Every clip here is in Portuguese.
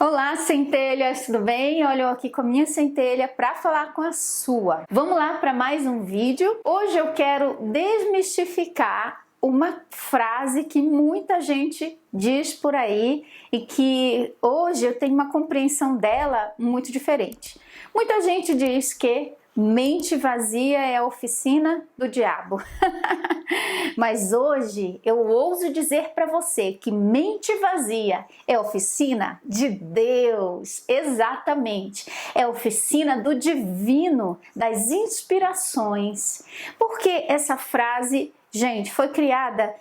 Olá, centelhas, tudo bem? Olha eu aqui com a minha centelha para falar com a sua. Vamos lá para mais um vídeo. Hoje eu quero desmistificar uma frase que muita gente diz por aí e que hoje eu tenho uma compreensão dela muito diferente. Muita gente diz que mente vazia é a oficina do diabo. Mas hoje eu ouso dizer para você que mente vazia é a oficina de Deus. Exatamente. É a oficina do divino, das inspirações. Porque essa frase, gente, foi criada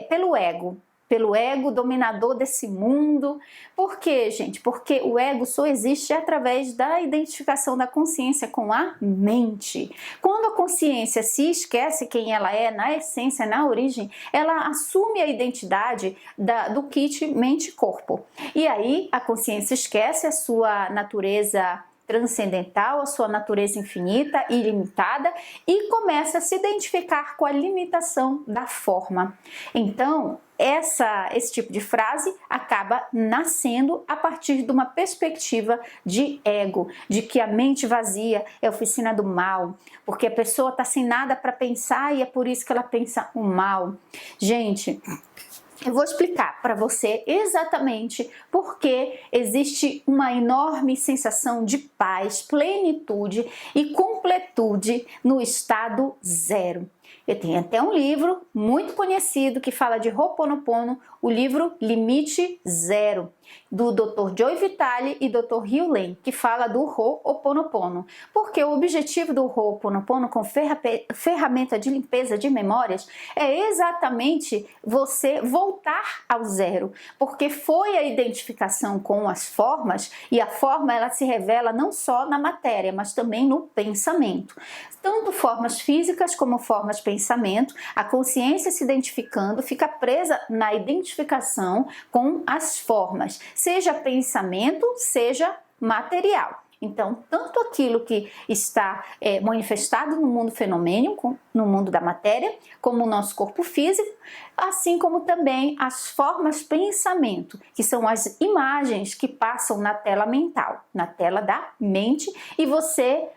pelo ego dominador desse mundo. Por quê, gente? Porque o ego só existe através da identificação da consciência com a mente. Quando a consciência se esquece quem ela é, na essência, na origem, ela assume a identidade do kit mente-corpo. E aí a consciência esquece a sua natureza transcendental, a sua natureza infinita e ilimitada e começa a se identificar com a limitação da forma. Então, esse tipo de frase acaba nascendo a partir de uma perspectiva de ego, de que a mente vazia é a oficina do mal, porque a pessoa está sem nada para pensar e é por isso que ela pensa o mal. Gente, eu vou explicar para você exatamente porque existe uma enorme sensação de paz, plenitude e completude no estado zero. Eu tenho até um livro muito conhecido que fala de Ho'oponopono, o livro Limite Zero, do Dr. Joe Vitale e Dr. Hugh Lane, que fala do Ho'oponopono. Porque o objetivo do Ho'oponopono com ferramenta de limpeza de memórias é exatamente você voltar ao zero, porque foi a identificação com as formas, e a forma ela se revela não só na matéria, mas também no pensamento. Tanto formas físicas como formas de pensamento, a consciência se identificando fica presa na identificação com as formas, seja pensamento, seja material. Então, tanto aquilo que está manifestado no mundo fenomênico, no mundo da matéria, como o nosso corpo físico, assim como também as formas pensamento, que são as imagens que passam na tela mental, na tela da mente, e você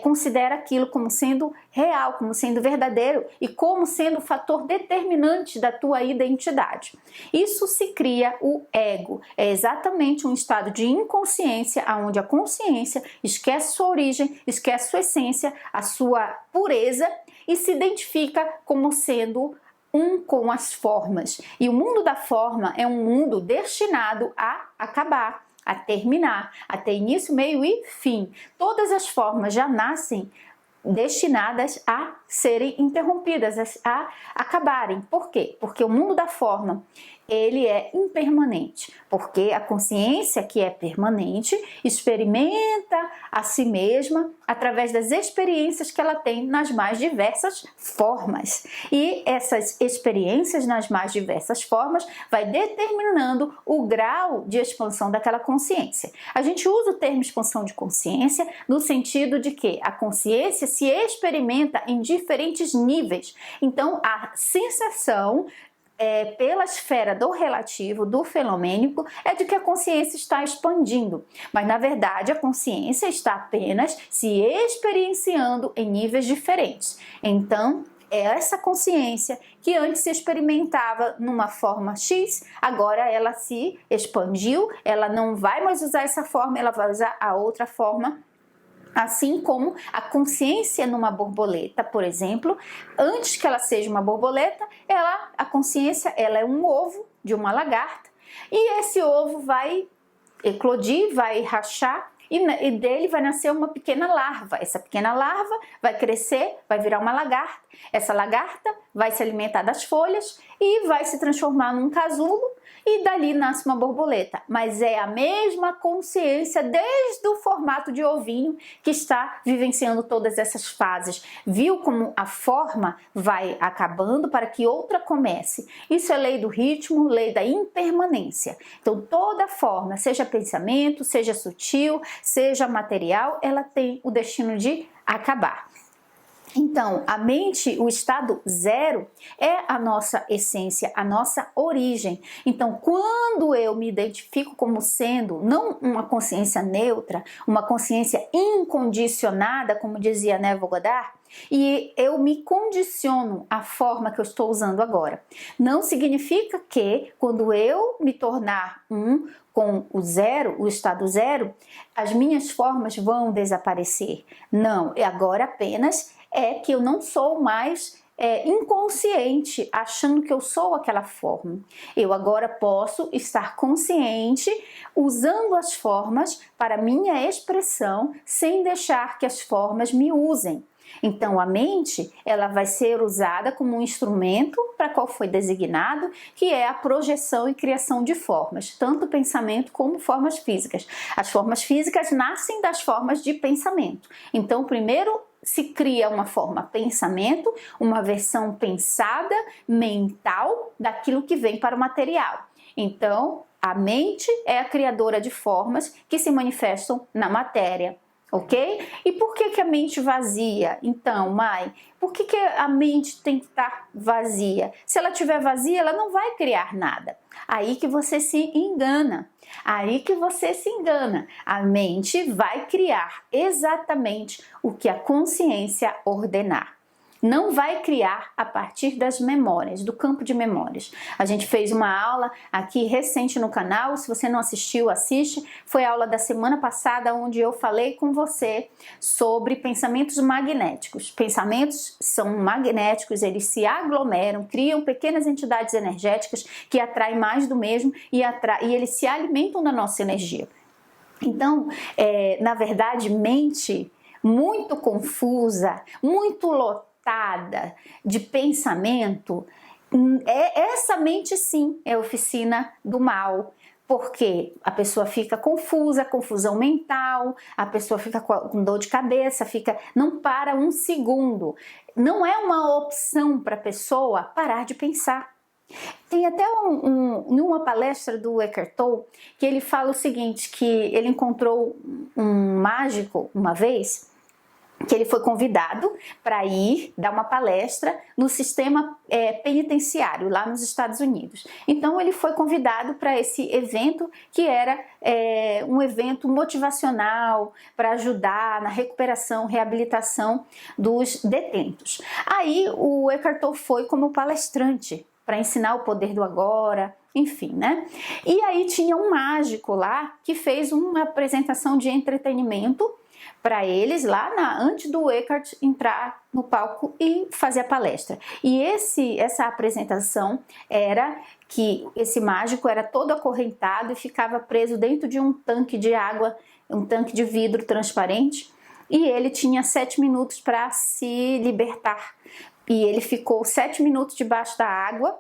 considera aquilo como sendo real, como sendo verdadeiro e como sendo o fator determinante da tua identidade. Isso se cria o ego. É exatamente um estado de inconsciência, onde a consciência esquece sua origem, esquece sua essência, a sua pureza e se identifica como sendo um com as formas. E o mundo da forma é um mundo destinado a acabar, a terminar, a ter início, meio e fim. Todas as formas já nascem destinadas a serem interrompidas, a acabarem. Por quê? Porque o mundo da forma, ele é impermanente, porque a consciência que é permanente experimenta a si mesma através das experiências que ela tem nas mais diversas formas. E essas experiências nas mais diversas formas vai determinando o grau de expansão daquela consciência. A gente usa o termo expansão de consciência no sentido de que a consciência se experimenta em diferentes níveis. Então, a sensação pela esfera do relativo, do fenomênico, é de que a consciência está expandindo. Mas, na verdade, a consciência está apenas se experienciando em níveis diferentes. Então, é essa consciência que antes se experimentava numa forma X, agora ela se expandiu, ela não vai mais usar essa forma, ela vai usar a outra forma. Assim como a consciência numa borboleta, por exemplo, antes que ela seja uma borboleta, a consciência ela é um ovo de uma lagarta e esse ovo vai eclodir, vai rachar e dele vai nascer uma pequena larva. Essa pequena larva vai crescer, vai virar uma lagarta. Essa lagarta vai se alimentar das folhas e vai se transformar num casulo e dali nasce uma borboleta. Mas é a mesma consciência desde o formato de ovinho que está vivenciando todas essas fases. Viu como a forma vai acabando para que outra comece? Isso é lei do ritmo, lei da impermanência. Então toda forma, seja pensamento, seja sutil, seja material, ela tem o destino de acabar. Então, a mente, o estado zero, é a nossa essência, a nossa origem. Então, quando eu me identifico como sendo não uma consciência neutra, uma consciência incondicionada, como dizia Neville Goddard, e eu me condiciono à forma que eu estou usando agora. Não significa que quando eu me tornar com o zero, o estado zero, as minhas formas vão desaparecer. Não, agora apenas é que eu não sou mais inconsciente, achando que eu sou aquela forma. Eu agora posso estar consciente, usando as formas para minha expressão, sem deixar que as formas me usem. Então, a mente, ela vai ser usada como um instrumento para qual foi designado, que é a projeção e criação de formas, tanto pensamento como formas físicas. As formas físicas nascem das formas de pensamento. Então, primeiro se cria uma forma pensamento, uma versão pensada, mental, daquilo que vem para o material. Então, a mente é a criadora de formas que se manifestam na matéria. Ok? E por que a mente vazia? Então, Mai, por que a mente tem que estar vazia? Se ela estiver vazia, ela não vai criar nada. Aí que você se engana. Aí que você se engana. A mente vai criar exatamente o que a consciência ordenar. Não vai criar a partir das memórias, do campo de memórias. A gente fez uma aula aqui recente no canal, se você não assistiu, assiste. Foi a aula da semana passada onde eu falei com você sobre pensamentos magnéticos. Pensamentos são magnéticos, eles se aglomeram, criam pequenas entidades energéticas que atraem mais do mesmo e eles se alimentam da nossa energia. Então, na verdade, mente muito confusa, muito lotada, de pensamento, essa mente sim é oficina do mal, porque a pessoa fica confusa, confusão mental, a pessoa fica com dor de cabeça, não para um segundo. Não é uma opção para a pessoa parar de pensar. Tem até numa palestra do Eckhart Tolle que ele fala o seguinte, que ele encontrou um mágico uma vez, que ele foi convidado para ir dar uma palestra no sistema penitenciário lá nos Estados Unidos. Então ele foi convidado para esse evento que era um evento motivacional para ajudar na recuperação, reabilitação dos detentos. Aí o Eckhart Tolle foi como palestrante para ensinar o poder do agora, enfim, né? E aí tinha um mágico lá que fez uma apresentação de entretenimento para eles lá antes do Eckhart entrar no palco e fazer a palestra. E essa apresentação era que esse mágico era todo acorrentado e ficava preso dentro de um tanque de água, um tanque de vidro transparente, e ele tinha 7 minutos para se libertar. E ele ficou 7 minutos debaixo da água,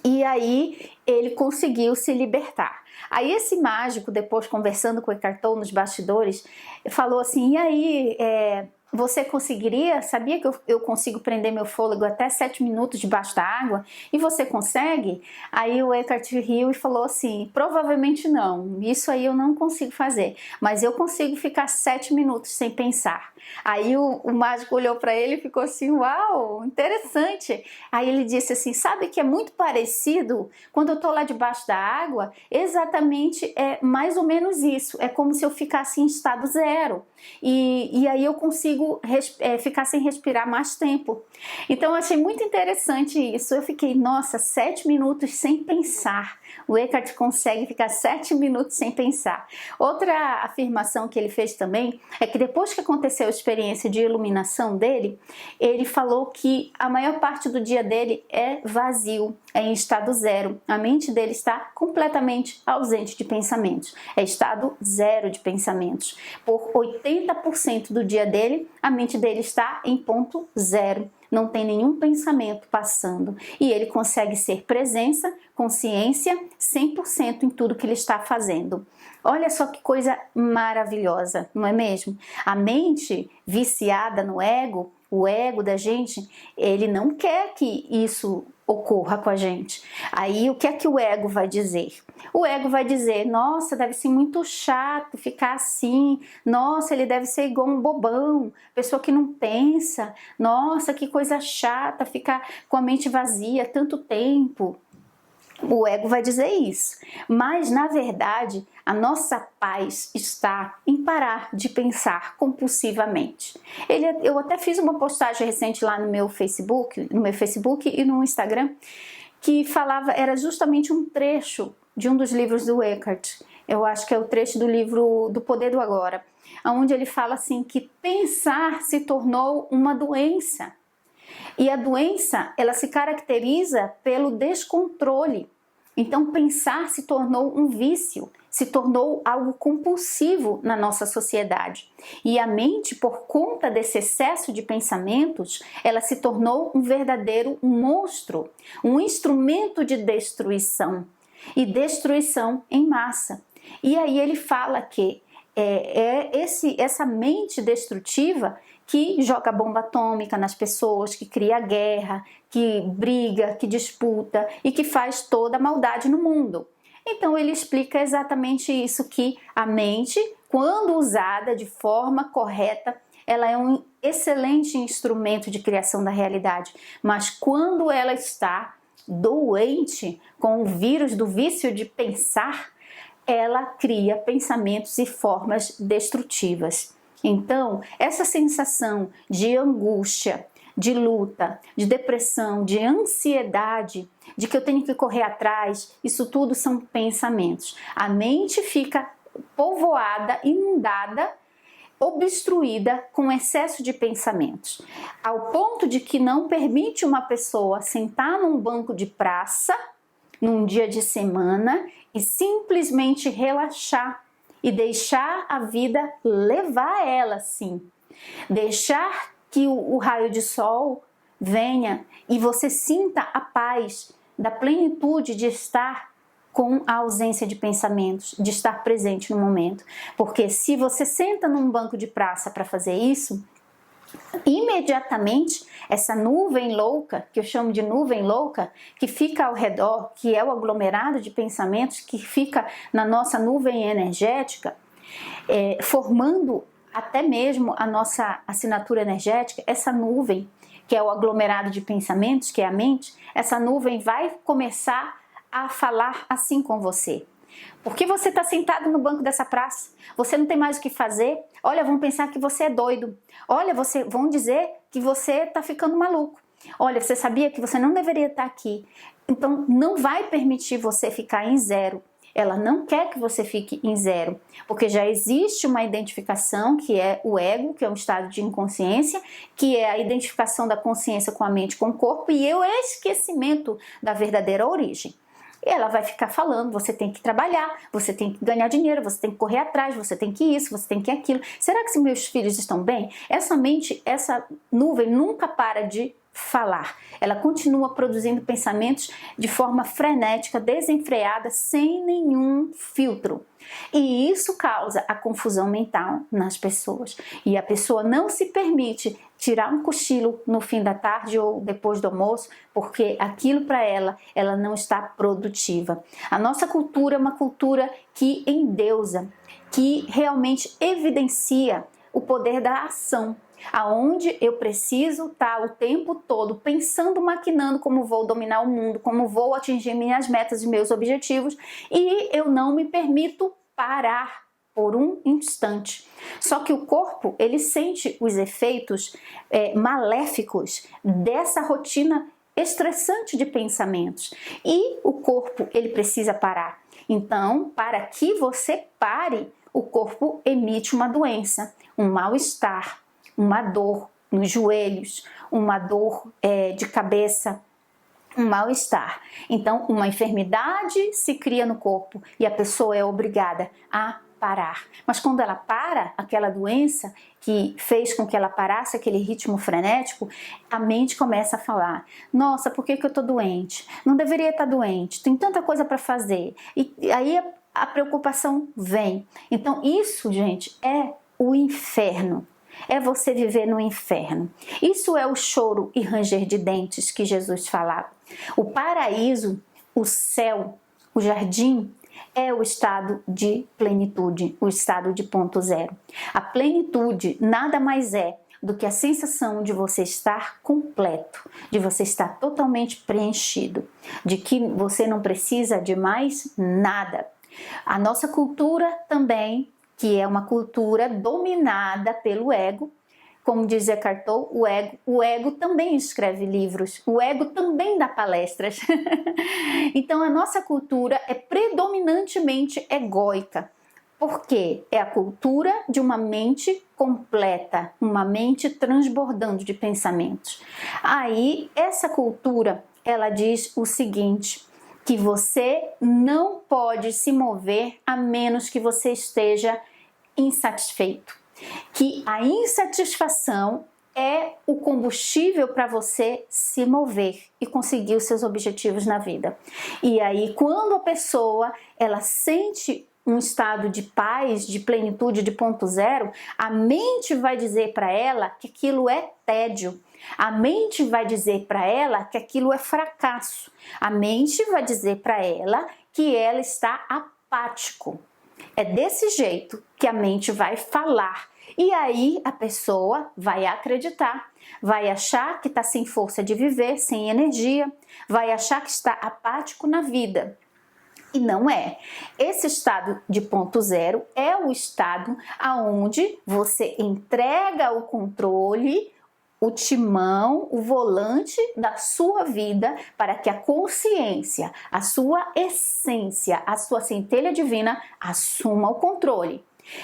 e aí ele conseguiu se libertar. Aí esse mágico, depois conversando com o Eckhart Tolle nos bastidores, falou assim, e aí, você conseguiria? Sabia que eu consigo prender meu fôlego até 7 minutos debaixo da água? E você consegue? Aí o Eckhart riu e falou assim, provavelmente não, isso aí eu não consigo fazer, mas eu consigo ficar 7 minutos sem pensar. Aí o mágico olhou para ele e ficou assim, uau, interessante. Aí ele disse assim, sabe que é muito parecido quando eu tô lá debaixo da água? Exatamente, é mais ou menos isso, é como se eu ficasse em estado zero. E aí eu consigo ficar sem respirar mais tempo. Então eu achei muito interessante isso. Eu fiquei, nossa, 7 minutos sem pensar. O Eckhart consegue ficar 7 minutos sem pensar. Outra afirmação que ele fez também é que depois que aconteceu a experiência de iluminação dele, ele falou que a maior parte do dia dele é vazio, é em estado zero. A mente dele está completamente ausente de pensamentos. É estado zero de pensamentos. Por 80% do dia dele, a mente dele está em ponto zero. Não tem nenhum pensamento passando. E ele consegue ser presença, consciência, 100% em tudo que ele está fazendo. Olha só que coisa maravilhosa, não é mesmo? A mente viciada no ego, o ego da gente, ele não quer que isso ocorra com a gente. Aí o que é que o ego vai dizer? O ego vai dizer, nossa, deve ser muito chato ficar assim, nossa, ele deve ser igual um bobão, pessoa que não pensa, nossa, que coisa chata ficar com a mente vazia tanto tempo. O ego vai dizer isso, mas na verdade a nossa paz está em parar de pensar compulsivamente. Eu até fiz uma postagem recente lá no meu Facebook e no Instagram, que falava, era justamente um trecho de um dos livros do Eckhart. Eu acho que é o trecho do livro Do Poder do Agora, onde ele fala assim que pensar se tornou uma doença. E a doença, ela se caracteriza pelo descontrole. Então, pensar se tornou um vício, se tornou algo compulsivo na nossa sociedade. E a mente, por conta desse excesso de pensamentos, ela se tornou um verdadeiro monstro, um instrumento de destruição, e destruição em massa. E aí ele fala que essa mente destrutiva que joga bomba atômica nas pessoas, que cria guerra, que briga, que disputa e que faz toda a maldade no mundo. Então ele explica exatamente isso, que a mente, quando usada de forma correta, ela é um excelente instrumento de criação da realidade, mas quando ela está doente com o vírus do vício de pensar, ela cria pensamentos e formas destrutivas. Então, essa sensação de angústia, de luta, de depressão, de ansiedade, de que eu tenho que correr atrás, isso tudo são pensamentos. A mente fica povoada, inundada, obstruída com excesso de pensamentos, ao ponto de que não permite uma pessoa sentar num banco de praça, num dia de semana, e simplesmente relaxar e deixar a vida levar ela, sim. Deixar que o raio de sol venha e você sinta a paz da plenitude de estar com a ausência de pensamentos, de estar presente no momento. Porque se você senta num banco de praça para fazer isso, imediatamente essa nuvem louca, que eu chamo de nuvem louca, que fica ao redor, que é o aglomerado de pensamentos que fica na nossa nuvem energética, formando até mesmo a nossa assinatura energética, essa nuvem, que é o aglomerado de pensamentos, que é a mente, essa nuvem vai começar a falar assim com você. Porque você está sentado no banco dessa praça, você não tem mais o que fazer, olha, vão pensar que você é doido, olha, vão dizer que você está ficando maluco, olha, você sabia que você não deveria estar aqui. Então não vai permitir você ficar em zero, ela não quer que você fique em zero, porque já existe uma identificação que é o ego, que é um estado de inconsciência, que é a identificação da consciência com a mente, com o corpo, e o esquecimento da verdadeira origem. Ela vai ficar falando, você tem que trabalhar, você tem que ganhar dinheiro, você tem que correr atrás, você tem que isso, você tem que aquilo. Será que se meus filhos estão bem? Essa mente, essa nuvem nunca para de falar. Ela continua produzindo pensamentos de forma frenética, desenfreada, sem nenhum filtro. E isso causa a confusão mental nas pessoas. E a pessoa não se permite tirar um cochilo no fim da tarde ou depois do almoço, porque aquilo para ela não está produtiva. A nossa cultura é uma cultura que endeusa, que realmente evidencia o poder da ação, aonde eu preciso estar o tempo todo pensando, maquinando como vou dominar o mundo, como vou atingir minhas metas e meus objetivos, e eu não me permito parar por um instante. Só que o corpo, ele sente os efeitos maléficos dessa rotina estressante de pensamentos, e o corpo, ele precisa parar. Então, para que você pare, o corpo emite uma doença, um mal-estar, uma dor nos joelhos, uma dor de cabeça, um mal-estar. Então, uma enfermidade se cria no corpo e a pessoa é obrigada a parar. Mas quando ela para, aquela doença que fez com que ela parasse aquele ritmo frenético, a mente começa a falar: nossa, por que eu tô doente? Não deveria estar doente, tem tanta coisa para fazer. E aí a preocupação vem. Então isso, gente, é o inferno. É você viver no inferno. Isso é o choro e ranger de dentes que Jesus falava. O paraíso, o céu, o jardim, é o estado de plenitude, o estado de ponto zero. A plenitude nada mais é do que a sensação de você estar completo, de você estar totalmente preenchido, de que você não precisa de mais nada. A nossa cultura também, que é uma cultura dominada pelo ego, como diz Eckhart Tolle, o ego também escreve livros, o ego também dá palestras. Então a nossa cultura é predominantemente egóica. Porque é a cultura de uma mente completa, uma mente transbordando de pensamentos. Aí, essa cultura, ela diz o seguinte, que você não pode se mover a menos que você esteja insatisfeito. Que a insatisfação é o combustível para você se mover e conseguir os seus objetivos na vida. E aí, quando a pessoa, ela sente um estado de paz, de plenitude, de ponto zero, a mente vai dizer para ela que aquilo é tédio. A mente vai dizer para ela que aquilo é fracasso. A mente vai dizer para ela que ela está apático. É desse jeito que a mente vai falar. E aí a pessoa vai acreditar, vai achar que está sem força de viver, sem energia, vai achar que está apático na vida. E não é. Esse estado de ponto zero é o estado aonde você entrega o controle, o timão, o volante da sua vida para que a consciência, a sua essência, a sua centelha divina assuma o controle.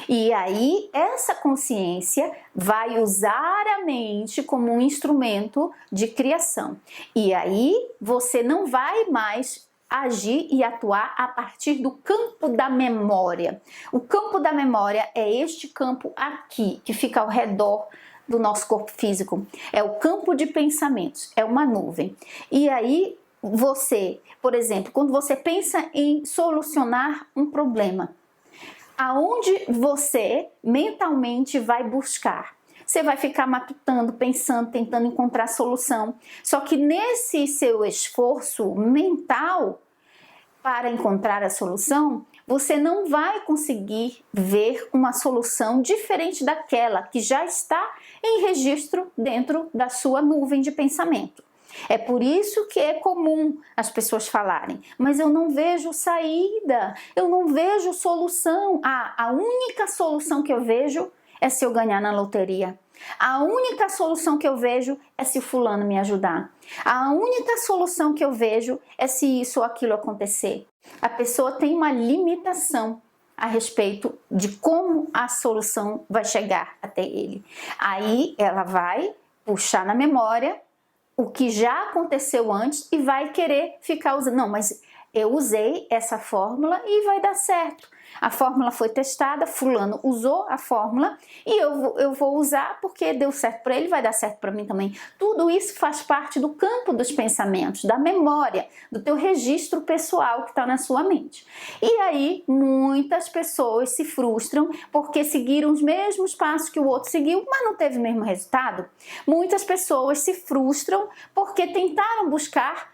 E aí essa consciência vai usar a mente como um instrumento de criação. E aí você não vai mais agir e atuar a partir do campo da memória. O campo da memória é este campo aqui, que fica ao redor do nosso corpo físico. É o campo de pensamentos, é uma nuvem. E aí você, por exemplo, quando você pensa em solucionar um problema, aonde você mentalmente vai buscar? Você vai ficar matutando, pensando, tentando encontrar solução. Só que nesse seu esforço mental para encontrar a solução, você não vai conseguir ver uma solução diferente daquela que já está em registro dentro da sua nuvem de pensamento. É por isso que é comum as pessoas falarem, mas eu não vejo saída, eu não vejo solução. A única solução que eu vejo é se eu ganhar na loteria. A única solução que eu vejo é se fulano me ajudar. A única solução que eu vejo é se isso ou aquilo acontecer. A pessoa tem uma limitação a respeito de como a solução vai chegar até ele. Aí ela vai puxar na memória o que já aconteceu antes e vai querer ficar usando. Não, mas eu usei essa fórmula e vai dar certo. A fórmula foi testada, fulano usou a fórmula e eu vou usar porque deu certo para ele, vai dar certo para mim também. Tudo isso faz parte do campo dos pensamentos, da memória, do teu registro pessoal que está na sua mente. E aí muitas pessoas se frustram porque seguiram os mesmos passos que o outro seguiu, mas não teve o mesmo resultado. Muitas pessoas se frustram porque tentaram buscar.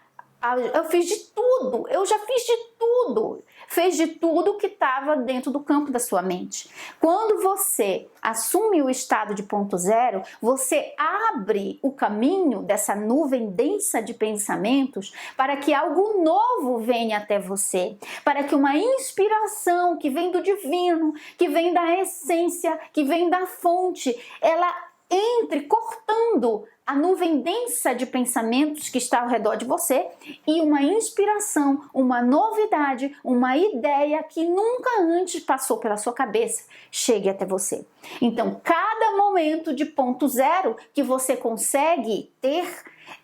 Eu fiz de tudo, eu já fiz de tudo. Fez de tudo que estava dentro do campo da sua mente. Quando você assume o estado de ponto zero, você abre o caminho dessa nuvem densa de pensamentos para que algo novo venha até você, para que uma inspiração que vem do divino, que vem da essência, que vem da fonte, ela entre cortando a nuvem densa de pensamentos que está ao redor de você e uma inspiração, uma novidade, uma ideia que nunca antes passou pela sua cabeça chegue até você. Então, cada momento de ponto zero que você consegue ter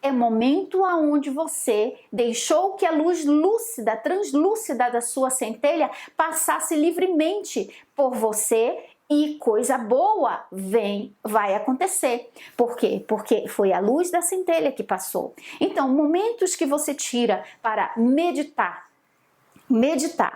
é momento aonde você deixou que a luz lúcida, translúcida da sua centelha passasse livremente por você. E coisa boa vai acontecer. Por quê? Porque foi a luz da centelha que passou. Então, momentos que você tira para meditar.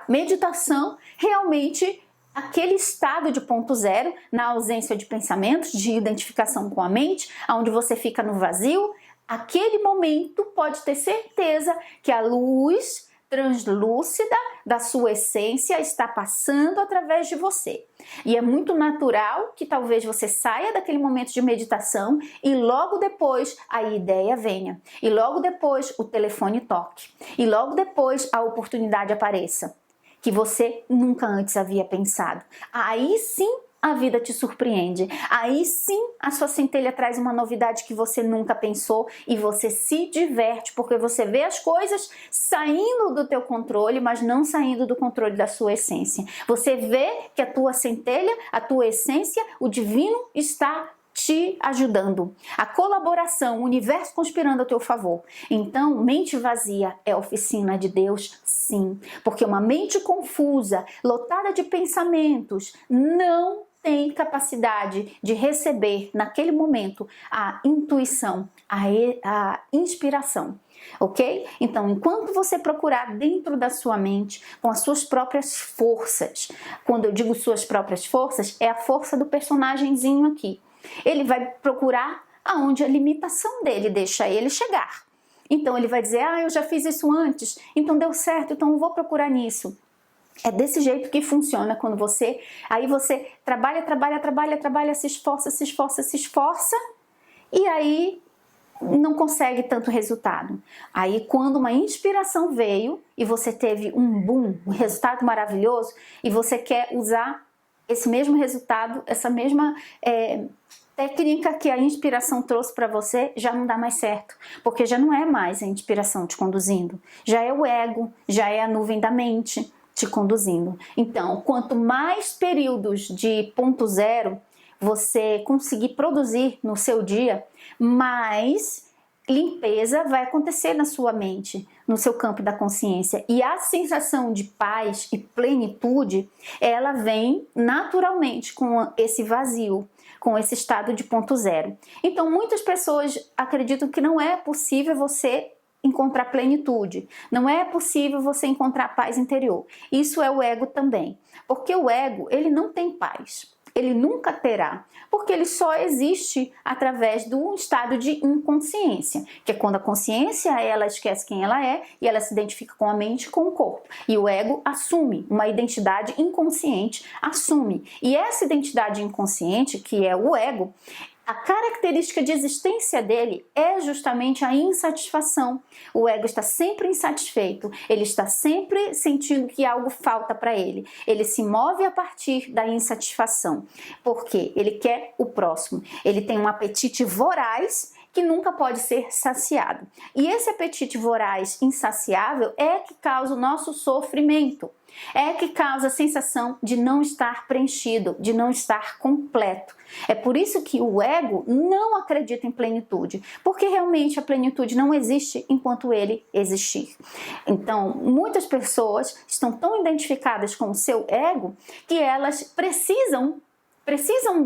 Meditação, realmente, aquele estado de ponto zero, na ausência de pensamentos, de identificação com a mente, onde você fica no vazio, aquele momento pode ter certeza que a luz translúcida da sua essência está passando através de você. E é muito natural que talvez você saia daquele momento de meditação e logo depois a ideia venha. E logo depois o telefone toque. E logo depois a oportunidade apareça, que você nunca antes havia pensado. Aí sim a vida te surpreende. Aí sim a sua centelha traz uma novidade que você nunca pensou e você se diverte porque você vê as coisas saindo do teu controle, mas não saindo do controle da sua essência. Você vê que a tua centelha, a tua essência, o divino está te ajudando. A colaboração, o universo conspirando a teu favor. Então, mente vazia é oficina de Deus, sim. Porque uma mente confusa, lotada de pensamentos, não tem capacidade de receber naquele momento a intuição, a inspiração. Ok? Então, enquanto você procurar dentro da sua mente, com as suas próprias forças, quando eu digo suas próprias forças, é a força do personagemzinho aqui. Ele vai procurar aonde a limitação dele deixa ele chegar. Então ele vai dizer, eu já fiz isso antes, então deu certo, então eu vou procurar nisso. É desse jeito que funciona quando você trabalha, se esforça, e aí não consegue tanto resultado. Aí quando uma inspiração veio e você teve um boom, um resultado maravilhoso, e você quer usar esse mesmo resultado, essa mesma técnica que a inspiração trouxe para você, já não dá mais certo, porque já não é mais a inspiração te conduzindo, já é o ego, já é a nuvem da mente te conduzindo. Então, quanto mais períodos de ponto zero você conseguir produzir no seu dia, mais limpeza vai acontecer na sua mente, no seu campo da consciência. E a sensação de paz e plenitude, ela vem naturalmente com esse vazio, com esse estado de ponto zero. Então, muitas pessoas acreditam que não é possível você encontrar plenitude, não é possível você encontrar paz interior. Isso é o ego também, porque o ego, ele não tem paz. Ele nunca terá, porque ele só existe através do estado de inconsciência, que é quando a consciência ela esquece quem ela é e ela se identifica com a mente e com o corpo. E o ego assume uma identidade inconsciente, assume. E essa identidade inconsciente, que é o ego, a característica de existência dele é justamente a insatisfação. O ego está sempre insatisfeito, ele está sempre sentindo que algo falta para ele. Ele se move a partir da insatisfação, porque ele quer o próximo. Ele tem um apetite voraz que nunca pode ser saciado. E esse apetite voraz insaciável é que causa o nosso sofrimento. É que causa a sensação de não estar preenchido, de não estar completo. É por isso que o ego não acredita em plenitude, porque realmente a plenitude não existe enquanto ele existir. Então, muitas pessoas estão tão identificadas com o seu ego que elas precisam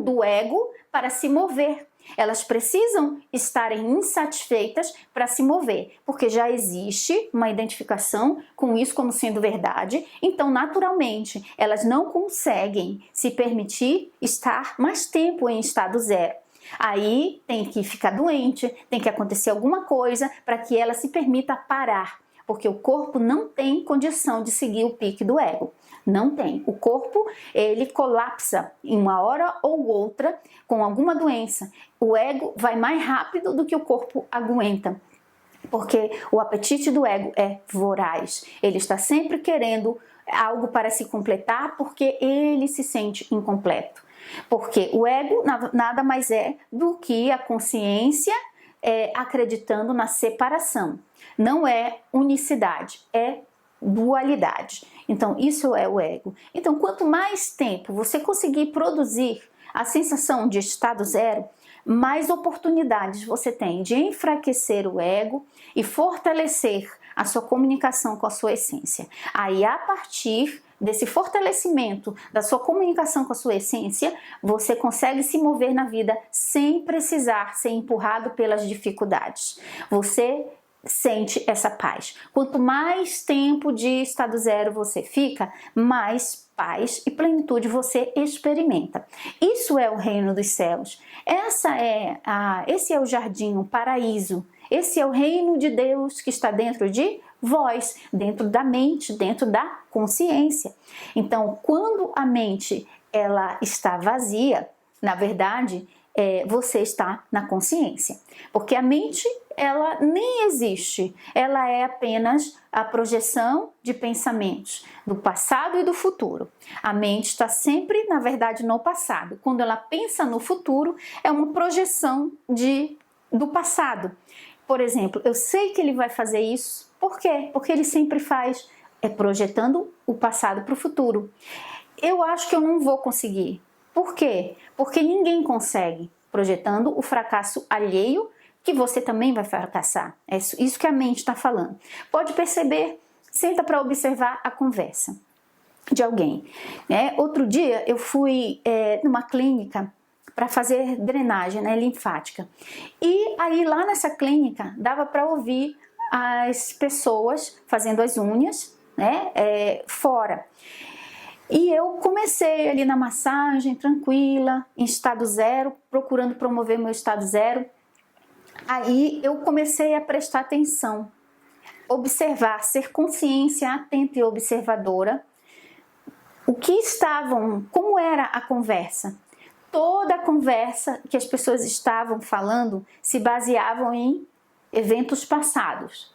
do ego para se mover. Elas precisam estarem insatisfeitas para se mover, porque já existe uma identificação com isso como sendo verdade, então naturalmente elas não conseguem se permitir estar mais tempo em estado zero. Aí tem que ficar doente, tem que acontecer alguma coisa para que ela se permita parar, porque o corpo não tem condição de seguir o pique do ego. Não tem. O corpo, ele colapsa em uma hora ou outra com alguma doença. O ego vai mais rápido do que o corpo aguenta, porque o apetite do ego é voraz. Ele está sempre querendo algo para se completar porque ele se sente incompleto. Porque o ego nada mais é do que a consciência acreditando na separação. Não é unicidade, é dualidade. Então, isso é o ego. Então, quanto mais tempo você conseguir produzir a sensação de estado zero, mais oportunidades você tem de enfraquecer o ego e fortalecer a sua comunicação com a sua essência. Aí, a partir desse fortalecimento da sua comunicação com a sua essência, você consegue se mover na vida sem precisar ser empurrado pelas dificuldades. Você sente essa paz. Quanto mais tempo de estado zero você fica, mais paz e plenitude você experimenta. Isso é o reino dos céus. Esse é o jardim, o paraíso. Esse é o reino de Deus que está dentro de voz, dentro da mente, dentro da consciência. Então, quando a mente ela está vazia, na verdade, você está na consciência, porque a mente ela nem existe, ela é apenas a projeção de pensamentos do passado e do futuro. A mente está sempre, na verdade, no passado. Quando ela pensa no futuro, é uma projeção do passado. Por exemplo, eu sei que ele vai fazer isso, por quê? Porque ele sempre faz, projetando o passado para o futuro. Eu acho que eu não vou conseguir. Por quê? Porque ninguém consegue, projetando o fracasso alheio, que você também vai fracassar. É isso que a mente está falando. Pode perceber, senta para observar a conversa de alguém. Outro dia eu fui numa clínica para fazer drenagem, linfática. E aí lá nessa clínica dava para ouvir as pessoas fazendo as unhas, fora. E eu comecei ali na massagem, tranquila, em estado zero, procurando promover meu estado zero. Aí eu comecei a prestar atenção, observar, ser consciência atenta e observadora. Como era a conversa? Toda a conversa que as pessoas estavam falando se baseavam em eventos passados.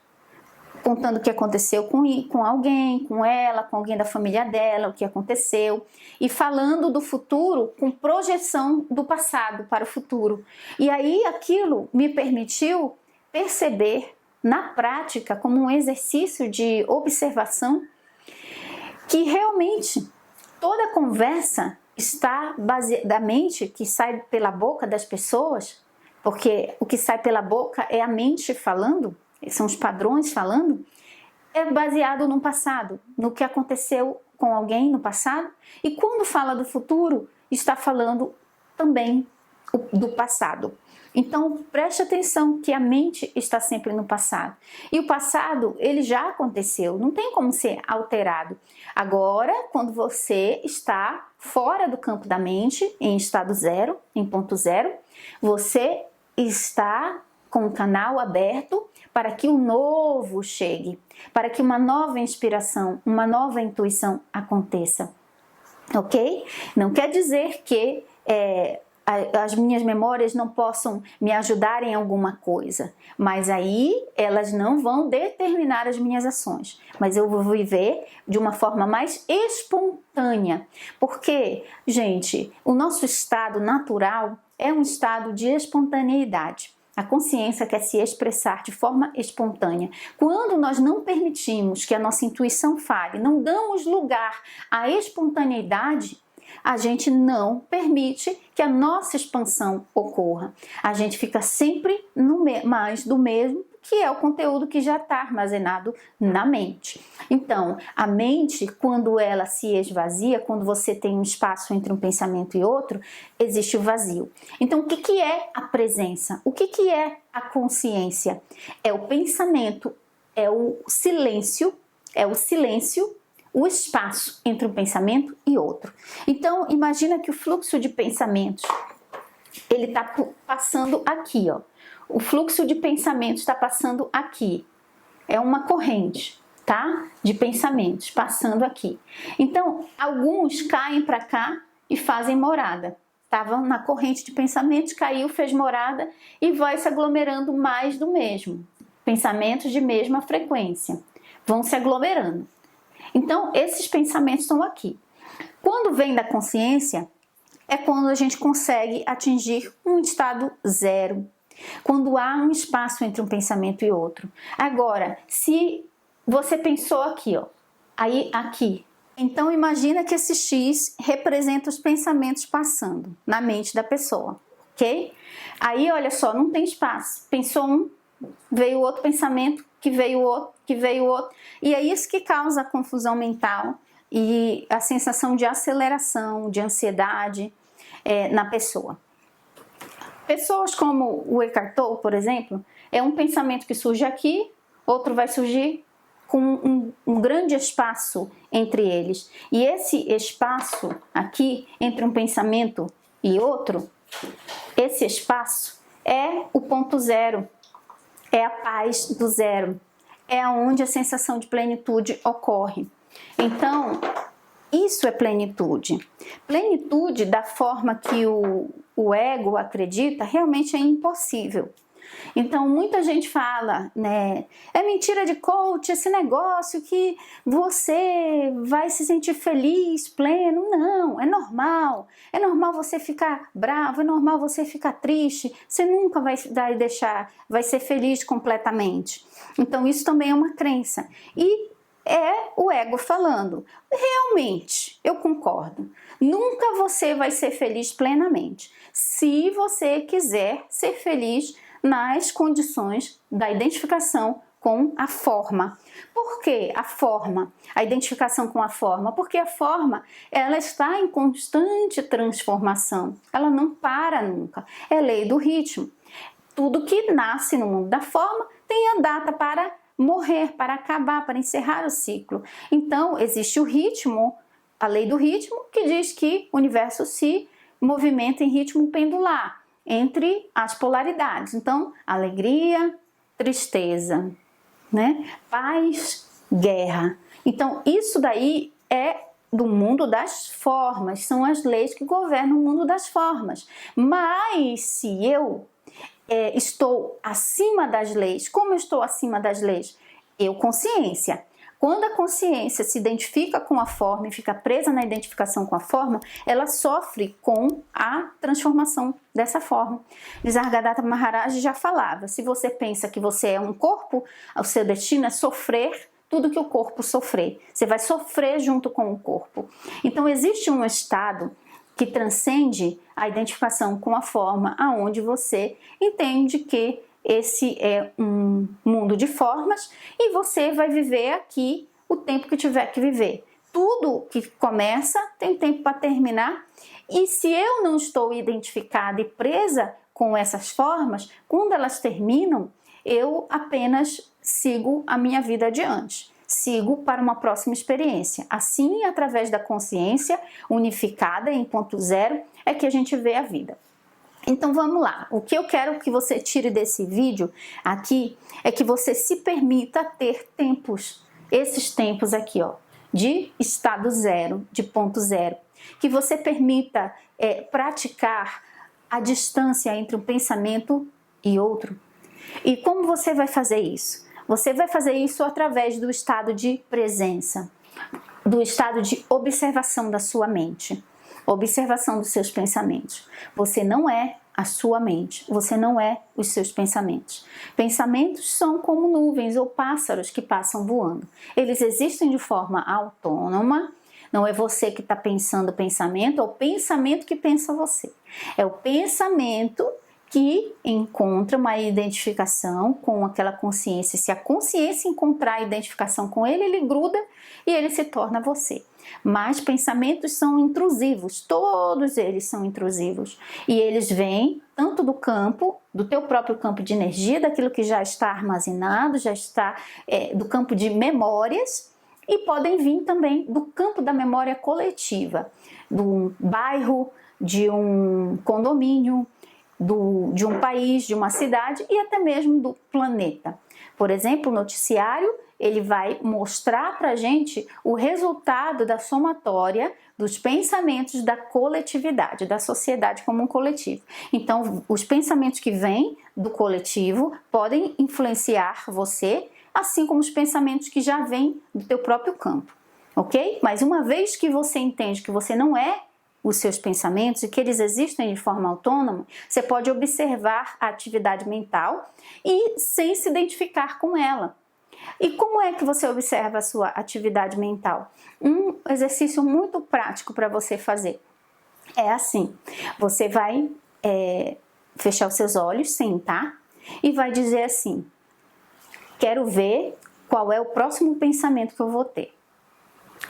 Contando o que aconteceu com alguém, com ela, com alguém da família dela, o que aconteceu. E falando do futuro com projeção do passado para o futuro. E aí aquilo me permitiu perceber na prática, como um exercício de observação, que realmente toda a conversa está da mente que sai pela boca das pessoas, porque o que sai pela boca é a mente falando, são os padrões falando, é baseado no passado, no que aconteceu com alguém no passado, e quando fala do futuro, está falando também do passado. Então, preste atenção que a mente está sempre no passado. E o passado, ele já aconteceu, não tem como ser alterado. Agora, quando você está fora do campo da mente, em estado zero, em ponto zero, você está com o canal aberto para que o novo chegue, para que uma nova inspiração, uma nova intuição aconteça. Ok? Não quer dizer que as minhas memórias não possam me ajudar em alguma coisa, mas aí elas não vão determinar as minhas ações, mas eu vou viver de uma forma mais espontânea, porque, gente, o nosso estado natural é um estado de espontaneidade. A consciência quer se expressar de forma espontânea. Quando nós não permitimos que a nossa intuição fale, não damos lugar à espontaneidade, a gente não permite que a nossa expansão ocorra. A gente fica sempre mais do mesmo, que é o conteúdo que já está armazenado na mente. Então, a mente, quando ela se esvazia, quando você tem um espaço entre um pensamento e outro, existe o vazio. Então, o que é a presença? O que é a consciência? É o pensamento, é o silêncio, o espaço entre um pensamento e outro. Então, imagina que o fluxo de pensamentos, ele está passando aqui, ó. O fluxo de pensamentos está passando aqui. É uma corrente, tá? De pensamentos passando aqui. Então, alguns caem para cá e fazem morada. Estavam na corrente de pensamentos, caiu, fez morada e vai se aglomerando mais do mesmo. Pensamentos de mesma frequência. Vão se aglomerando. Então, esses pensamentos estão aqui. Quando vem da consciência, é quando a gente consegue atingir um estado zero. Quando há um espaço entre um pensamento e outro. Agora, se você pensou aqui, ó, aí aqui, então imagina que esse X representa os pensamentos passando na mente da pessoa, ok? Aí, olha só, não tem espaço. Pensou um, veio outro pensamento, que veio outro, que veio outro. E é isso que causa a confusão mental e a sensação de aceleração, de ansiedade na pessoa. Pessoas como o Eckhart Tolle, por exemplo, é um pensamento que surge aqui, outro vai surgir com um grande espaço entre eles. E esse espaço aqui, entre um pensamento e outro, esse espaço é o ponto zero, é a paz do zero, é onde a sensação de plenitude ocorre. Então, isso é plenitude. Plenitude, da forma que o ego acredita, realmente é impossível. Então, muita gente fala, né? É mentira de coach esse negócio que você vai se sentir feliz, pleno. Não, é normal. É normal você ficar bravo, é normal você ficar triste. Você nunca vai ser feliz completamente. Então, isso também é uma crença. E é o ego falando. Realmente, eu concordo. Nunca você vai ser feliz plenamente. Se você quiser ser feliz nas condições da identificação com a forma. Por que a forma? A identificação com a forma? Porque a forma, ela está em constante transformação. Ela não para nunca. É lei do ritmo. Tudo que nasce no mundo da forma tem a data para morrer, para acabar, para encerrar o ciclo. Então, existe o ritmo, a lei do ritmo, que diz que o universo se movimenta em ritmo pendular entre as polaridades. Então, alegria, tristeza, né? Paz, guerra. Então, isso daí é do mundo das formas, são as leis que governam o mundo das formas. Mas se eu estou acima das leis, como eu estou acima das leis? Consciência. Quando a consciência se identifica com a forma e fica presa na identificação com a forma, ela sofre com a transformação dessa forma. Nisargadatta Maharaj já falava, se você pensa que você é um corpo, o seu destino é sofrer tudo que o corpo sofrer. Você vai sofrer junto com o corpo. Então existe um estado que transcende a identificação com a forma, aonde você entende que esse é um mundo de formas e você vai viver aqui o tempo que tiver que viver. Tudo que começa tem tempo para terminar, e se eu não estou identificada e presa com essas formas, quando elas terminam, eu apenas sigo a minha vida adiante. Sigo para uma próxima experiência. Assim, através da consciência unificada em ponto zero, é que a gente vê a vida. Então vamos lá, o que eu quero que você tire desse vídeo aqui é que você se permita ter tempos, esses tempos aqui, ó, de estado zero, de ponto zero, que você permita praticar a distância entre um pensamento e outro. E como você vai fazer isso? Você vai fazer isso através do estado de presença, do estado de observação da sua mente, observação dos seus pensamentos. Você não é a sua mente, você não é os seus pensamentos. Pensamentos são como nuvens ou pássaros que passam voando. Eles existem de forma autônoma. Não é você que está pensando o pensamento, é o pensamento que pensa você. É o pensamento que encontra uma identificação com aquela consciência. Se a consciência encontrar a identificação com ele, ele gruda e ele se torna você. Mas pensamentos são intrusivos, todos eles são intrusivos. E eles vêm tanto do campo, do teu próprio campo de energia, daquilo que já está armazenado, já está do campo de memórias, e podem vir também do campo da memória coletiva, do bairro, de um condomínio, de um país, de uma cidade e até mesmo do planeta. Por exemplo, o noticiário, ele vai mostrar para a gente o resultado da somatória dos pensamentos da coletividade, da sociedade como um coletivo. Então, os pensamentos que vêm do coletivo podem influenciar você, assim como os pensamentos que já vêm do teu próprio campo, ok? Mas uma vez que você entende que você não é os seus pensamentos e que eles existem de forma autônoma, você pode observar a atividade mental e sem se identificar com ela. E como é que você observa a sua atividade mental? Um exercício muito prático para você fazer é assim: você vai fechar os seus olhos, sentar e vai dizer assim: quero ver qual é o próximo pensamento que eu vou ter.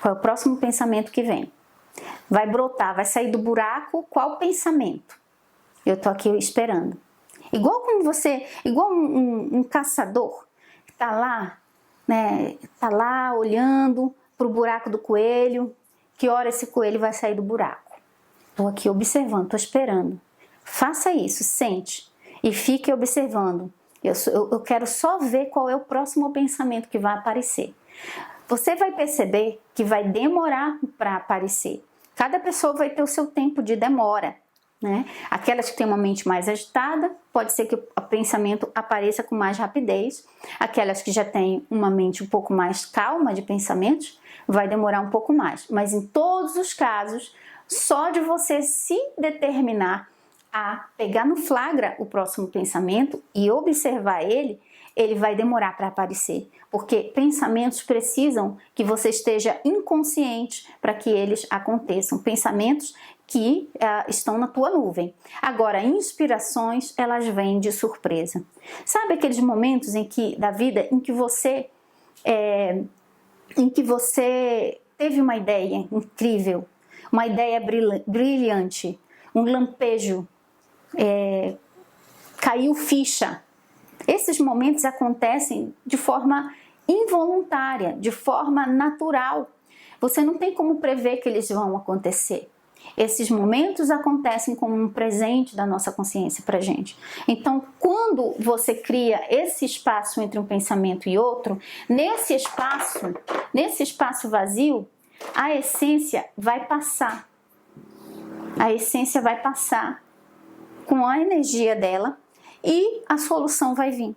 Qual é o próximo pensamento que vem? Vai brotar, vai sair do buraco qual pensamento? Eu tô aqui esperando. Igual um caçador que tá lá, né? Tá lá olhando pro buraco do coelho. Que hora esse coelho vai sair do buraco? Tô aqui observando, tô esperando. Faça isso, sente e fique observando Eu quero só ver qual é o próximo pensamento que vai aparecer. Você vai perceber que vai demorar para aparecer. Cada pessoa vai ter o seu tempo de demora, né? Aquelas que têm uma mente mais agitada, pode ser que o pensamento apareça com mais rapidez. Aquelas que já têm uma mente um pouco mais calma de pensamentos, vai demorar um pouco mais. Mas em todos os casos, só de você se determinar a pegar no flagra o próximo pensamento e observar ele, ele vai demorar para aparecer, porque pensamentos precisam que você esteja inconsciente para que eles aconteçam, pensamentos que estão na tua nuvem. Agora, inspirações, elas vêm de surpresa. Sabe aqueles momentos da vida em que você teve uma ideia incrível, uma ideia brilhante, um lampejo, caiu ficha. Esses momentos acontecem de forma involuntária, de forma natural. Você não tem como prever que eles vão acontecer. Esses momentos acontecem como um presente da nossa consciência para a gente. Então, quando você cria esse espaço entre um pensamento e outro, nesse espaço vazio, a essência vai passar. A essência vai passar com a energia dela e a solução vai vir.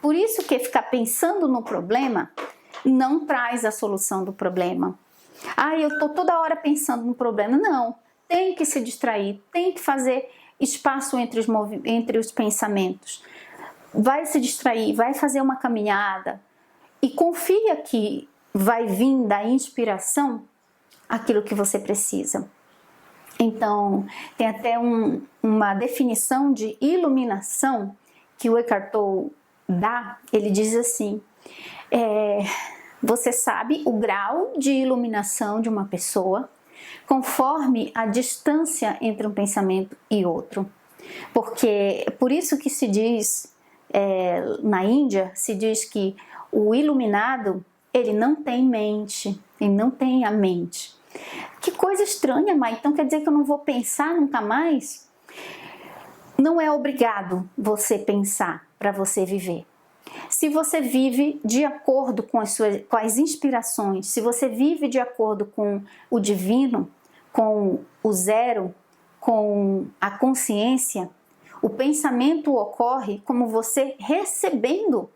Por isso que ficar pensando no problema não traz a solução do problema. Eu estou toda hora pensando no problema. Não, tem que se distrair, tem que fazer espaço entre os pensamentos. Vai se distrair, vai fazer uma caminhada e confia que vai vir da inspiração aquilo que você precisa. Então, tem até uma definição de iluminação que o Eckhart Tolle dá. Ele diz assim, você sabe o grau de iluminação de uma pessoa conforme a distância entre um pensamento e outro. Porque, por isso que se diz, na Índia, se diz que o iluminado, ele não tem mente, ele não tem a mente. Que coisa estranha, Mai. Então quer dizer que eu não vou pensar nunca mais? Não é obrigado você pensar para você viver. Se você vive de acordo com as inspirações, se você vive de acordo com o divino, com o zero, com a consciência, o pensamento ocorre como você recebendo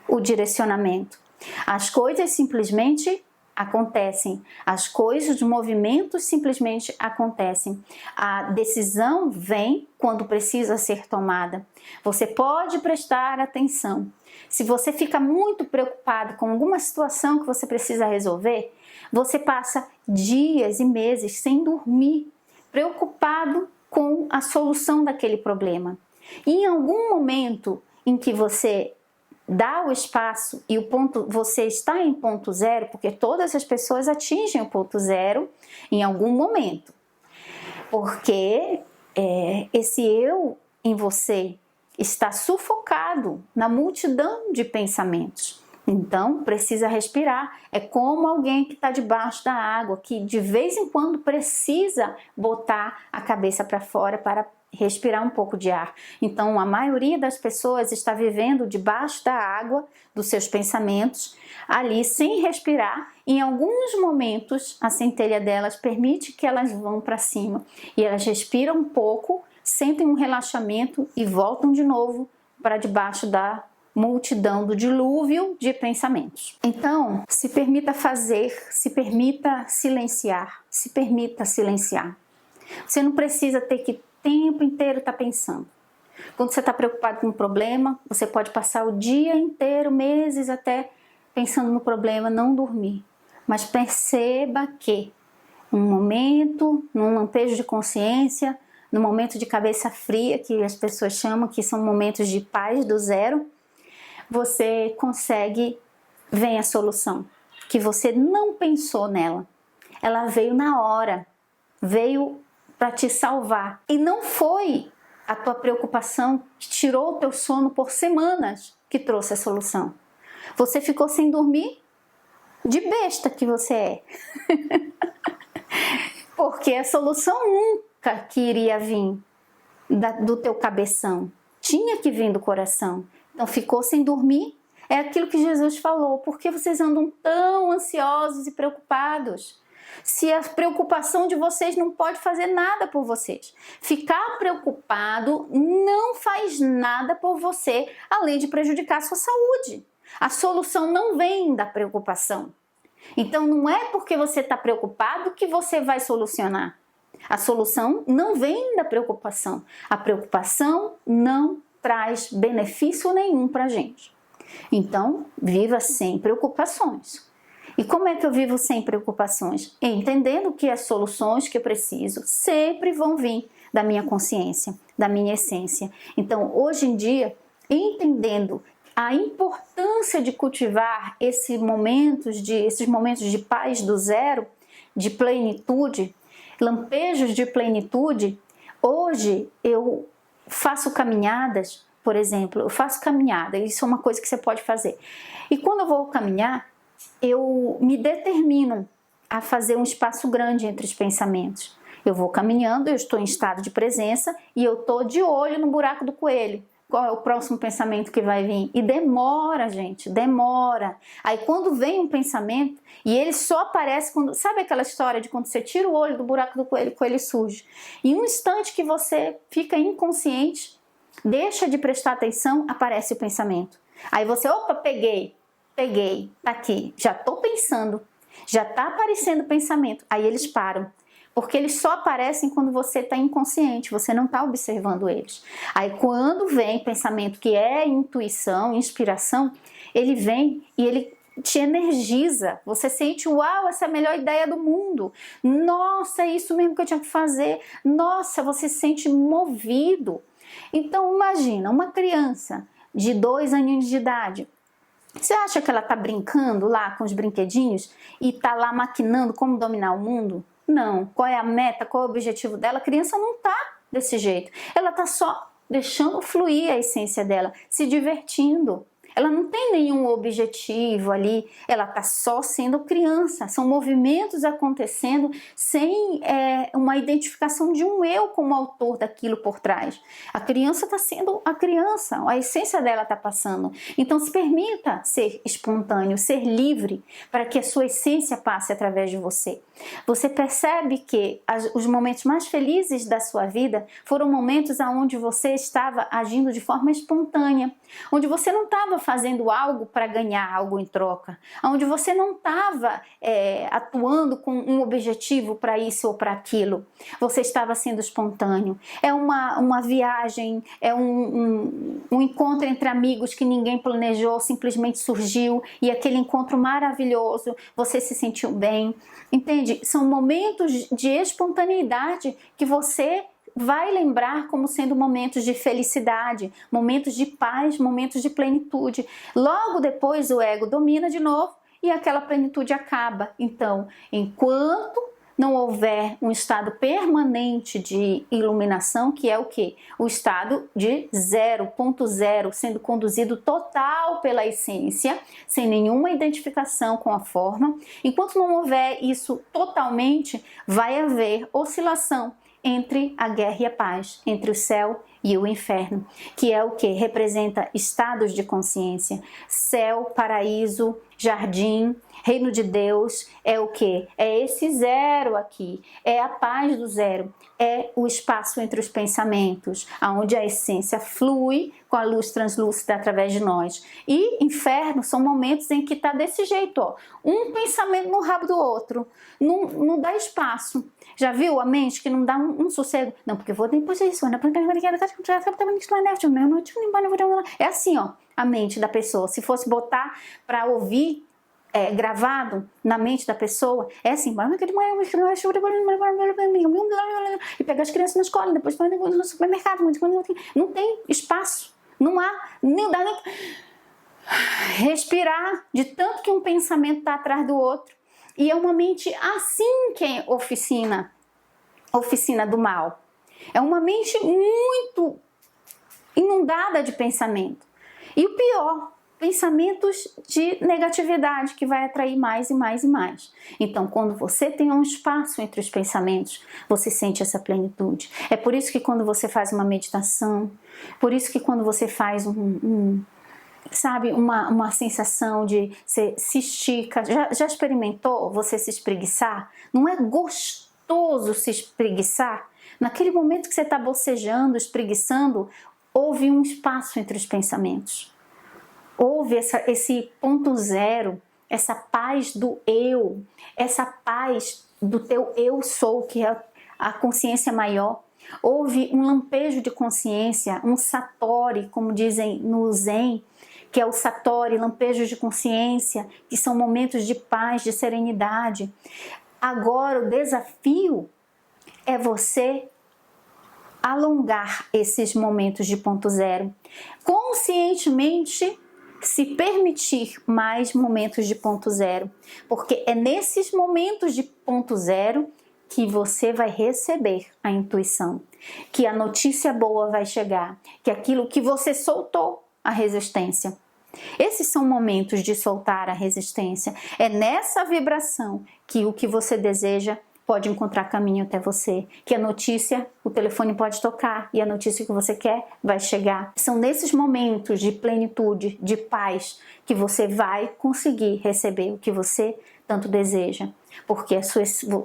o direcionamento. As coisas simplesmente acontecem, as coisas, os movimentos simplesmente acontecem. A decisão vem quando precisa ser tomada. Você pode prestar atenção. Se você fica muito preocupado com alguma situação que você precisa resolver, você passa dias e meses sem dormir, preocupado com a solução daquele problema. E em algum momento em que você dá o espaço e você está em ponto zero, porque todas as pessoas atingem o ponto zero em algum momento. Porque esse eu em você está sufocado na multidão de pensamentos. Então, precisa respirar. É como alguém que está debaixo da água, que de vez em quando precisa botar a cabeça para fora para respirar um pouco de ar. Então, a maioria das pessoas está vivendo debaixo da água dos seus pensamentos, ali sem respirar. Em alguns momentos, a centelha delas permite que elas vão para cima e elas respiram um pouco, sentem um relaxamento e voltam de novo para debaixo da multidão, do dilúvio de pensamentos. Então, se permita fazer, se permita silenciar, se permita silenciar. Você não precisa ter que o tempo inteiro estar pensando. Quando você está preocupado com um problema, você pode passar o dia inteiro, meses até pensando no problema, não dormir. Mas perceba que um momento, num lampejo de consciência, no momento de cabeça fria, que as pessoas chamam, que são momentos de paz do zero, você consegue ver a solução, que você não pensou nela. Ela veio na hora, veio para te salvar. E não foi a tua preocupação que tirou o teu sono por semanas que trouxe a solução. Você ficou sem dormir de besta que você é. Porque a solução nunca que iria vir do teu cabeção. tinha que vir do coração. Então ficou sem dormir. É aquilo que Jesus falou. Por que vocês andam tão ansiosos e preocupados? Se a preocupação de vocês não pode fazer nada por vocês. Ficar preocupado não faz nada por você, além de prejudicar a sua saúde. A solução não vem da preocupação. Então não é porque você está preocupado que você vai solucionar. A solução não vem da preocupação. A preocupação não traz benefício nenhum para a gente. Então, viva sem preocupações. E como é que eu vivo sem preocupações? Entendendo que as soluções que eu preciso sempre vão vir da minha consciência, da minha essência. Então, hoje em dia, entendendo a importância de cultivar esses momentos de paz do zero, de plenitude, lampejos de plenitude, hoje eu faço caminhadas, por exemplo, eu faço caminhada, isso é uma coisa que você pode fazer. E quando eu vou caminhar, eu me determino a fazer um espaço grande entre os pensamentos. Eu vou caminhando, eu estou em estado de presença e eu estou de olho no buraco do coelho. Qual é o próximo pensamento que vai vir? E demora, gente, demora. Aí quando vem um pensamento, e ele só aparece quando... Sabe aquela história de quando você tira o olho do buraco do coelho, o coelho surge? Em um instante que você fica inconsciente, deixa de prestar atenção, aparece o pensamento. Aí você, opa, peguei, tá aqui, já tô pensando, já tá aparecendo o pensamento. Aí eles param. Porque eles só aparecem quando você está inconsciente, você não está observando eles. Aí quando vem pensamento que é intuição, inspiração, ele vem e ele te energiza. Você sente, uau, essa é a melhor ideia do mundo. Nossa, é isso mesmo que eu tinha que fazer. Nossa, você se sente movido. Então imagina, uma criança de 2 aninhos de idade, você acha que ela está brincando lá com os brinquedinhos e está lá maquinando como dominar o mundo? Não. Qual é a meta, qual é o objetivo dela? A criança não está desse jeito. Ela está só deixando fluir a essência dela, se divertindo. Ela não tem nenhum objetivo ali, ela está só sendo criança. São movimentos acontecendo sem uma identificação de um eu como autor daquilo por trás. A criança está sendo a criança, a essência dela está passando. Então se permita ser espontâneo, ser livre, para que a sua essência passe através de você. Você percebe que os momentos mais felizes da sua vida foram momentos onde você estava agindo de forma espontânea, onde você não estava fazendo algo para ganhar algo em troca, onde você não estava atuando com um objetivo para isso ou para aquilo, você estava sendo espontâneo. É uma viagem, é um encontro entre amigos que ninguém planejou, simplesmente surgiu, e aquele encontro maravilhoso, você se sentiu bem, entende? São momentos de espontaneidade que você vai lembrar como sendo momentos de felicidade, momentos de paz, momentos de plenitude. Logo depois o ego domina de novo e aquela plenitude acaba. Então, enquanto não houver um estado permanente de iluminação, que é o quê? O estado de 0.0, sendo conduzido total pela essência, sem nenhuma identificação com a forma. Enquanto não houver isso totalmente, vai haver oscilação entre a guerra e a paz, entre o céu e o inferno, que é o que? Representa estados de consciência. Céu, paraíso, jardim, reino de Deus, é o que? É esse zero aqui, é a paz do zero, é o espaço entre os pensamentos, onde a essência flui com a luz translúcida através de nós. E inferno são momentos em que está desse jeito, ó, um pensamento no rabo do outro, não dá espaço. Já viu a mente que não dá um sossego? Não, porque eu vou depois disso, é assim, ó, a mente da pessoa. Se fosse botar para ouvir gravado na mente da pessoa, é assim, e pegar as crianças na escola, depois no supermercado, não tem espaço, não há, nem dá nem respirar, de tanto que um pensamento está atrás do outro. E é uma mente assim que é oficina do mal. É uma mente muito inundada de pensamento. E o pior, pensamentos de negatividade que vai atrair mais e mais e mais. Então, quando você tem um espaço entre os pensamentos, você sente essa plenitude. É por isso que quando você faz uma meditação, por isso que quando você faz sabe, uma sensação de você se estica. Já experimentou você se espreguiçar? Não é gostoso se espreguiçar? Naquele momento que você está bocejando, espreguiçando, houve um espaço entre os pensamentos. Houve esse ponto zero, essa paz do eu, essa paz do teu eu sou, que é a consciência maior. Houve um lampejo de consciência, um satori, como dizem no Zen, que é o satori, lampejos de consciência, que são momentos de paz, de serenidade. Agora o desafio é você alongar esses momentos de ponto zero, conscientemente se permitir mais momentos de ponto zero, porque é nesses momentos de ponto zero que você vai receber a intuição, que a notícia boa vai chegar, que aquilo que você soltou, a resistência. Esses são momentos de soltar a resistência. É nessa vibração que o que você deseja pode encontrar caminho até você, que a notícia, o telefone pode tocar e a notícia que você quer vai chegar. São nesses momentos de plenitude, de paz, que você vai conseguir receber o que você tanto deseja, porque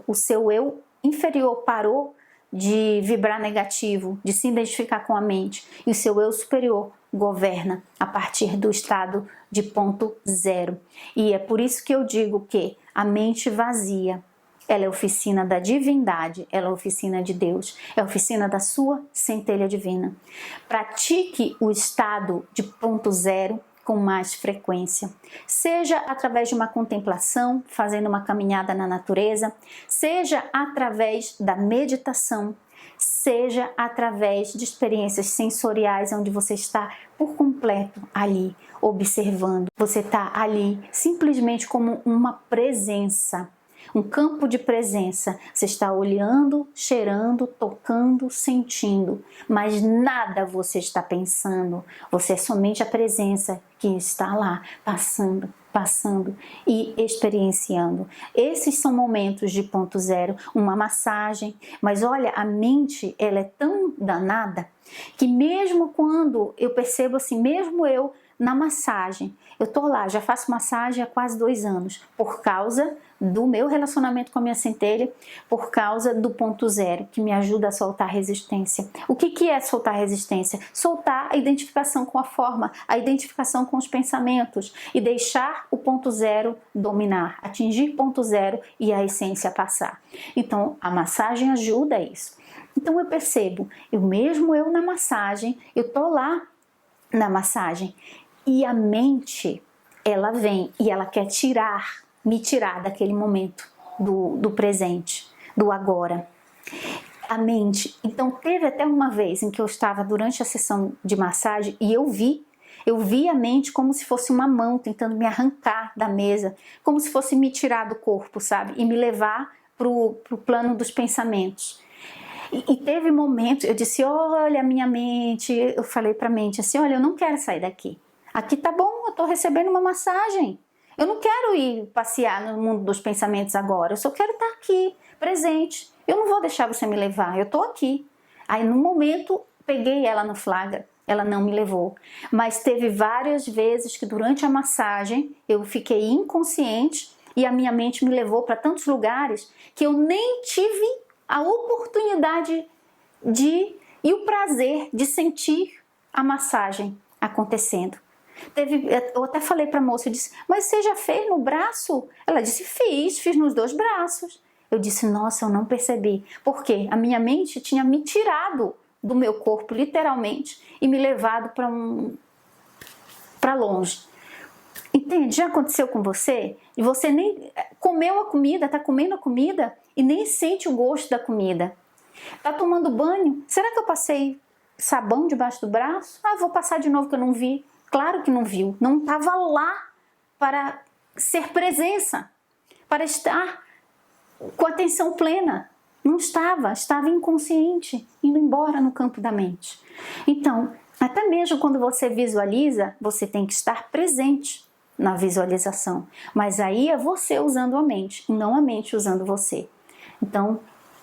o seu eu inferior parou de vibrar negativo, de se identificar com a mente, e o seu eu superior governa a partir do estado de ponto zero. E é por isso que eu digo que a mente vazia, ela é oficina da divindade, ela é oficina de Deus, é oficina da sua centelha divina. Pratique o estado de ponto zero com mais frequência, seja através de uma contemplação, fazendo uma caminhada na natureza, seja através da meditação, seja através de experiências sensoriais onde você está por completo ali, observando. Você está ali simplesmente como uma presença, um campo de presença. Você está olhando, cheirando, tocando, sentindo, mas nada você está pensando. Você é somente a presença que está lá, passando e experienciando. Esses são momentos de ponto zero, uma massagem. Mas olha, a mente, ela é tão danada que mesmo quando eu percebo assim, mesmo eu na massagem, eu tô lá, já faço massagem há quase 2 anos, por causa do meu relacionamento com a minha centelha, por causa do ponto zero, que me ajuda a soltar resistência. O que é soltar resistência? Soltar a identificação com a forma, a identificação com os pensamentos e deixar o ponto zero dominar, atingir ponto zero e a essência passar. Então, a massagem ajuda isso. Então, eu percebo, mesmo eu na massagem, eu tô lá na massagem, e a mente, ela vem e ela quer me tirar daquele momento do presente, do agora. A mente, então teve até uma vez em que eu estava durante a sessão de massagem e eu vi a mente como se fosse uma mão tentando me arrancar da mesa, como se fosse me tirar do corpo, sabe? E me levar pro plano dos pensamentos. E teve momentos, eu disse, olha a minha mente, eu falei pra mente assim, olha, eu não quero sair daqui. Aqui tá bom, eu tô recebendo uma massagem. Eu não quero ir passear no mundo dos pensamentos agora, eu só quero estar aqui, presente. Eu não vou deixar você me levar, eu tô aqui. Aí no momento, peguei ela no flagra, ela não me levou. Mas teve várias vezes que durante a massagem eu fiquei inconsciente e a minha mente me levou para tantos lugares que eu nem tive a oportunidade e o prazer de sentir a massagem acontecendo. Eu até falei para a moça, eu disse, mas você já fez no braço? Ela disse, fiz nos 2 braços. Eu disse, nossa, eu não percebi. Por quê? A minha mente tinha me tirado do meu corpo, literalmente, e me levado para longe. Entende? Já aconteceu com você? E você nem comeu a comida, tá comendo a comida e nem sente o gosto da comida. Tá tomando banho? Será que eu passei sabão debaixo do braço? Ah, vou passar de novo que eu não vi. Claro que não viu. Não estava lá para ser presença, para estar com atenção plena. Não estava inconsciente, indo embora no campo da mente. Então, Até mesmo quando você visualiza, você tem que estar presente na visualização. Mas aí é você usando a mente, e não a mente usando você. Então,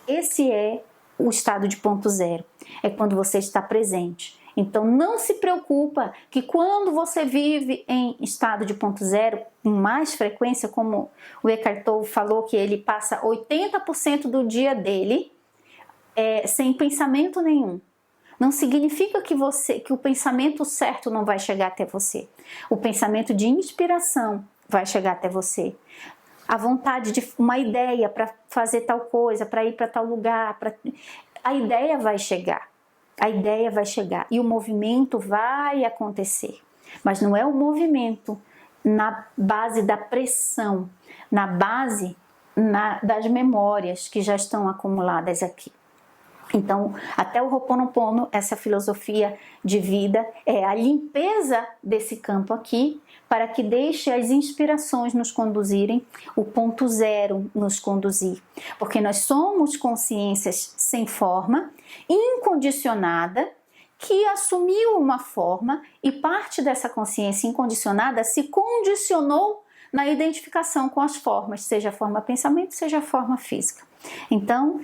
esse é o estado de ponto zero. É quando você está presente. Então, não se preocupa que quando você vive em estado de ponto zero, com mais frequência, como o Eckhart Tolle falou, que ele passa 80% do dia dele sem pensamento nenhum. Não significa que o pensamento certo não vai chegar até você. O pensamento de inspiração vai chegar até você. A vontade de uma ideia para fazer tal coisa, para ir para tal lugar, a ideia vai chegar. A ideia vai chegar e o movimento vai acontecer. Mas não é o movimento na base da pressão, na base das memórias que já estão acumuladas aqui. Então, até o Ho'oponopono, essa filosofia de vida, é a limpeza desse campo aqui, para que deixe as inspirações nos conduzirem, o ponto zero nos conduzir. Porque nós somos consciências sem forma, incondicionada, que assumiu uma forma e parte dessa consciência incondicionada se condicionou na identificação com as formas, seja a forma pensamento, seja a forma física. Então,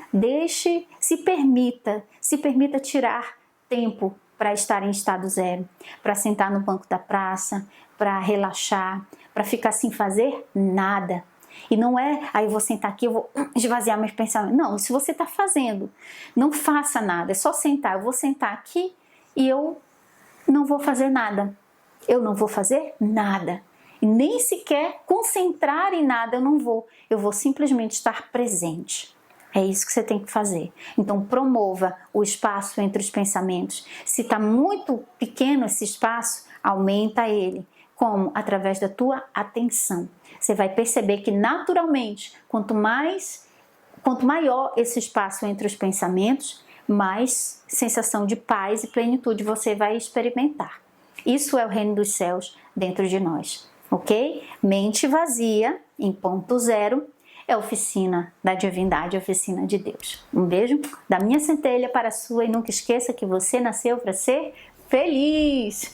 se permita tirar tempo para estar em estado zero, para sentar no banco da praça, para relaxar, para ficar sem fazer nada. E não é, aí eu vou sentar aqui, eu vou esvaziar meus pensamentos. Não, isso você está fazendo. Não faça nada, é só sentar. Eu vou sentar aqui e eu não vou fazer nada. Eu não vou fazer nada. E nem sequer concentrar em nada eu não vou. Eu vou simplesmente estar presente. É isso que você tem que fazer. Então promova o espaço entre os pensamentos. Se está muito pequeno esse espaço, aumenta ele. Como? Através da tua atenção. Você vai perceber que naturalmente, quanto maior esse espaço entre os pensamentos, mais sensação de paz e plenitude você vai experimentar. Isso é o reino dos céus dentro de nós. Ok? Mente vazia, em ponto zero, é a oficina da divindade, a oficina de Deus. Um beijo da minha centelha para a sua e nunca esqueça que você nasceu para ser feliz!